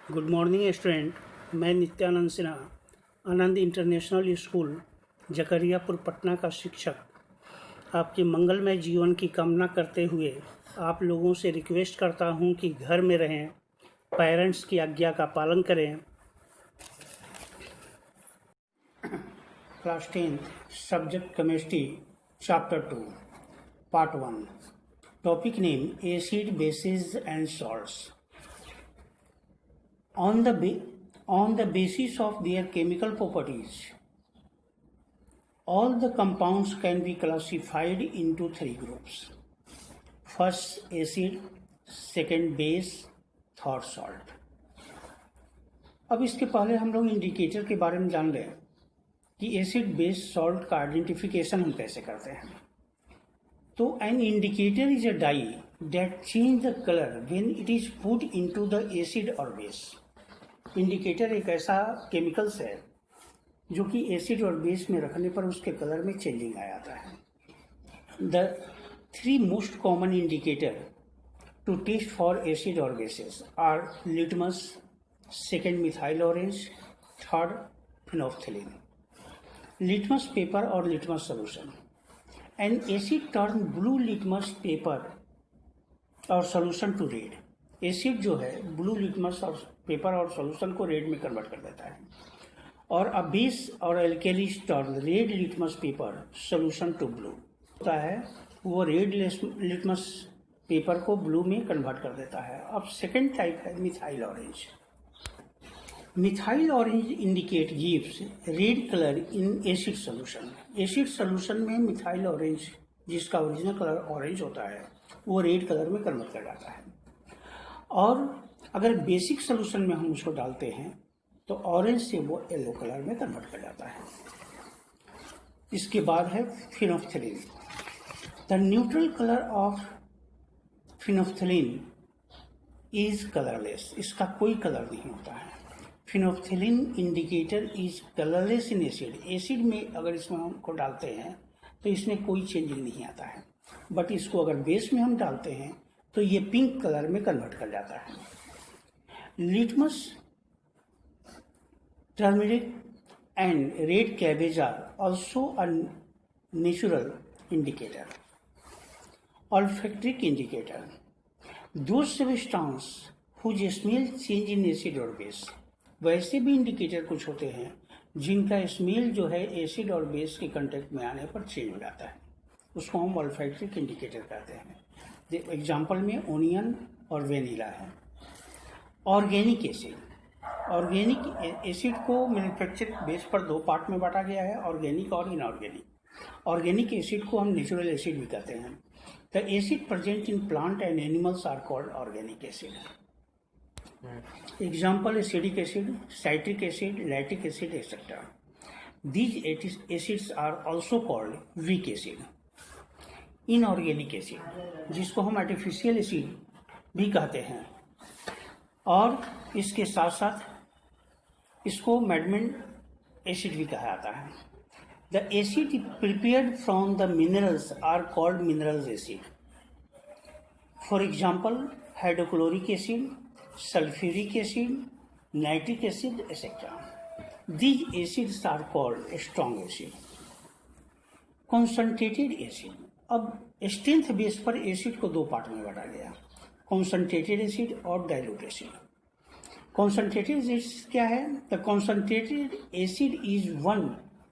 Good morning student. मैं नित्यानंद सिन्हा, आनंद international school Zakariyapur Patna का शिक्षक आपके मंगलमय जीवन की कामना करते हुए आप लोगों से रिक्वेस्ट करता हूं कि घर में रहें, पेरेंट्स की आज्ञा का पालन करें। Class 10 subject chemistry chapter 2 part 1 topic name acid basis and salts. On the basis of their chemical properties, all the compounds can be classified into three groups. First, acid, second, base, third, salt. अब इसके पहले हम लोग indicator के बारे में जान लें कि एसिड बेस सॉल्ट का आइडेंटिफिकेशन हम कैसे करते हैं। तो an indicator is a dye that change the colour when it is put into the acid और बेस। इंडिकेटर एक ऐसा केमिकल्स है जो कि एसिड और बेस में रखने पर उसके कलर में चेंजिंग आ जाता है। The three most common indicator to test for acid और bases are litmus, second methyl orange, third phenolphthalein. Litmus paper और litmus solution. An acid turn blue litmus paper और सोल्यूशन टू रेड। एसिड जो है blue litmus और paper और solution को red में convert कर देता है, और अब बेस और alkali turn red litmus paper solution to blue होता है, वो रेड लिटमस पेपर को ब्लू में कन्वर्ट कर देता है। अब सेकेंड टाइप है methyl orange. Methyl orange indicate gives red colour in acid solution. Acid solution में मिथाइल ऑरेंज, जिसका ओरिजिनल कलर ऑरेंज होता है, वो रेड कलर में कन्वर्ट कर जाता है। और अगर बेसिक सोल्यूशन में हम उसको डालते हैं तो ऑरेंज से वो येलो कलर में कन्वर्ट कर जाता है। इसके बाद है phenolphthalein. The neutral colour of phenolphthalein is colourless. इसका कोई कलर नहीं होता है। Phenolphthalein indicator is colourless in acid. Acid में अगर इसमें हमको डालते हैं तो इसमें कोई चेंजिंग नहीं आता है, बट इसको अगर बेस में हम डालते हैं तो ये पिंक कलर में कन्वर्ट कर जाता है। Litmus, turmeric and red cabbage are also a natural indicator. Olfactory indicator, those substance whose smell change in acid और बेस। वैसे भी इंडिकेटर कुछ होते हैं जिनका स्मेल जो है एसिड और बेस के कांटेक्ट में आने पर चेंज हो जाता है, उसको हम ऑल्फैक्टिक इंडिकेटर कहते हैं। एग्जाम्पल में ओनियन और वेनिला है। ऑर्गेनिक एसिड, ऑर्गेनिक एसिड को मैन्युफैक्चर बेस पर दो पार्ट में बांटा गया है, ऑर्गेनिक और इनऑर्गेनिक। ऑर्गेनिक एसिड को हम नेचुरल एसिड भी कहते हैं। The acid present in plant and animals are called organic acid. Example acidic acid, citric acid, lactic acid etcetera. These acids are also called weak acid. Inorganic acid, जिसको हम artificial acid भी कहते हैं, और इसके साथ साथ इसको मैडमेन एसिड भी कहा जाता है। The acid prepared from the minerals are called minerals acid. For example hydrochloric acid, sulphuric acid, nitric acid etcetera. These acids are called strong acid. Concentrated acid. अब स्ट्रेंथ बेस पर एसिड को दो part में बांटा गया, concentrated acid और dilute acid. Concentrated acid क्या है? The concentrated acid is one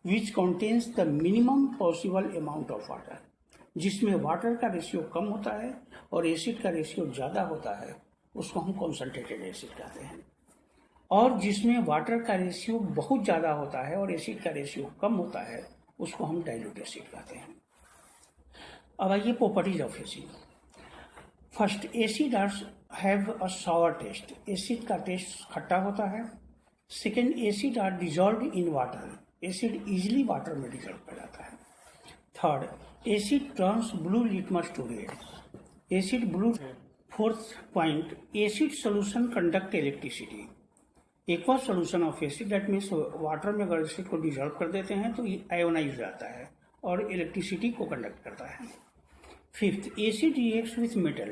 which contains the minimum possible amount of water. जिसमें वाटर का रेशियो कम होता है और एसिड का रेशियो ज़्यादा होता है, उसको हम कॉन्सनट्रेटेड एसिड कहते हैं। और जिसमें वाटर का रेशियो बहुत ज़्यादा होता है और एसिड का रेशियो कम होता है, उसको हम डाइल्यूट एसिड कहते हैं। अब आइए properties of acid. First, acid have a sour taste. Acid का टेस्ट खट्टा होता है। Second, acid are dissolve in water. Acid easily water में डिजॉल्व कर जाता है। Third, acid turns blue litmus to red. Acid blue. Fourth point, acid solution conduct electricity. Aqua solution of acid, that means water में अगर acid को dissolve कर देते हैं तो आयोनाइज हो जाता है और इलेक्ट्रिसिटी को कंडक्ट करता है। Fifth, acid reacts with metal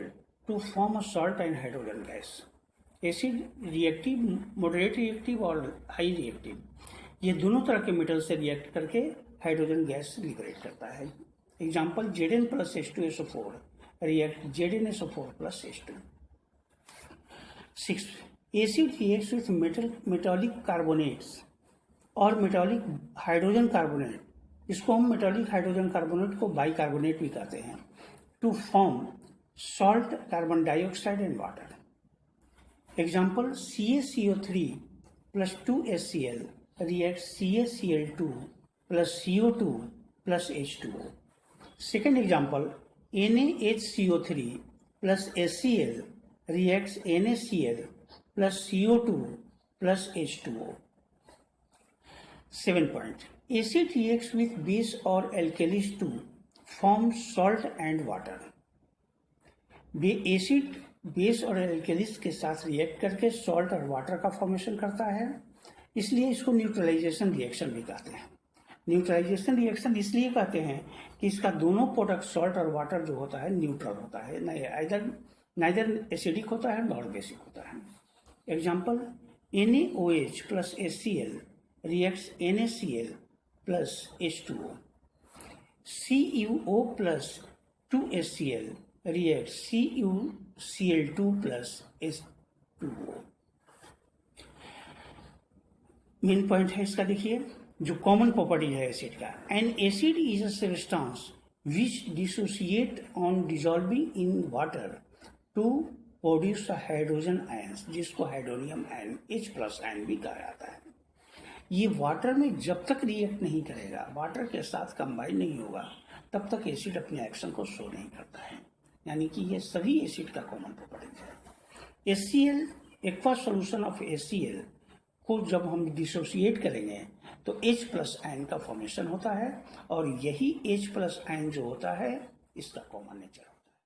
to form a salt and hydrogen gas. Acid reactive, moderate reactive और हाई रिएक्टिव, ये दोनों तरह के मेटल से रिएक्ट करके हाइड्रोजन गैस लिबरेट करता है। Example Zn plus H2SO4 react ZnSO4 plus H2। 6. Acid reacts with metallic carbonates और मेटालिक हाइड्रोजन कार्बोनेट, इसको हम मेटालिक हाइड्रोजन कार्बोनेट को बाइकार्बोनेट भी कहते हैं, to form salt, carbon dioxide and water. Example CaCO3 plus 2HCl reacts CaCl2 plus CO2 plus H2O. Second example, NaHCO3 plus HCl reacts NaCl plus CO2 plus H2O. 7 point. Acid reacts with base or alkalis to form salt and water. Acid base और एल्केलिस के साथ react करके salt और water का formation करता है, इसलिए इसको न्यूट्रलाइजेशन रिएक्शन भी कहते हैं। न्यूट्रलाइजेशन रिएक्शन इसलिए कहते हैं कि इसका दोनों प्रोडक्ट सॉल्ट और वाटर जो होता है न्यूट्रल होता है, नाइदर एसिडिक होता है नॉर बेसिक होता है। Example NaOH plus HCl reacts NaCl plus H2O। CuO plus 2HCl reacts CuCl2 plus H2O। Main point है इसका, देखिए जो कॉमन प्रॉपर्टी है एसिड का, an acid is a substance which dissociate on dissolving in water to produce hydrogen ions, जिसको hydronium ion H+ ion भी कहा जाता है। ये वाटर में जब तक रिएक्ट नहीं करेगा, वाटर के साथ कंबाइन नहीं होगा, तब तक एसिड अपने एक्शन को शो नहीं करता है। यानी कि ये सभी एसिड का कॉमन प्रॉपर्टी है। HCl, aqua solution of HCl को जब हम डिसोसिएट करेंगे तो H+ आयन का फॉर्मेशन होता है, और यही H+ आयन जो होता है इसका कॉमन नेचर